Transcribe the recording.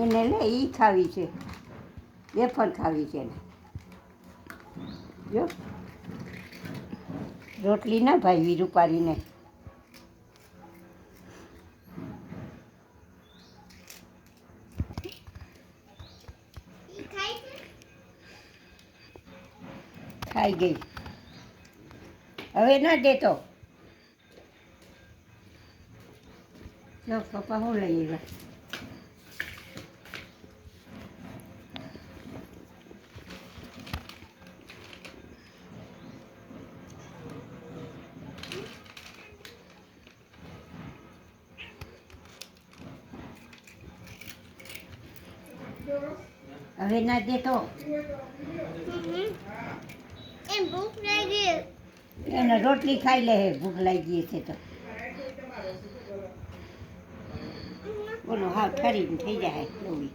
એને લે ઈ ખાવી છે, વેફર ખાવી છે ને. જો રોટલી ના ભાઈ રૂપારીને. ખાઈ ગઈ. હવે ના દેતો. જો પપ્પા હું લઈ આવ્યા. હવે ના દેતો. એમ ભૂખ લાગી. એને રોટલી ખાઈ લે, ભૂખ લાગી છે તો. બોલો હા ઠરીને થઈ જાય લોહી.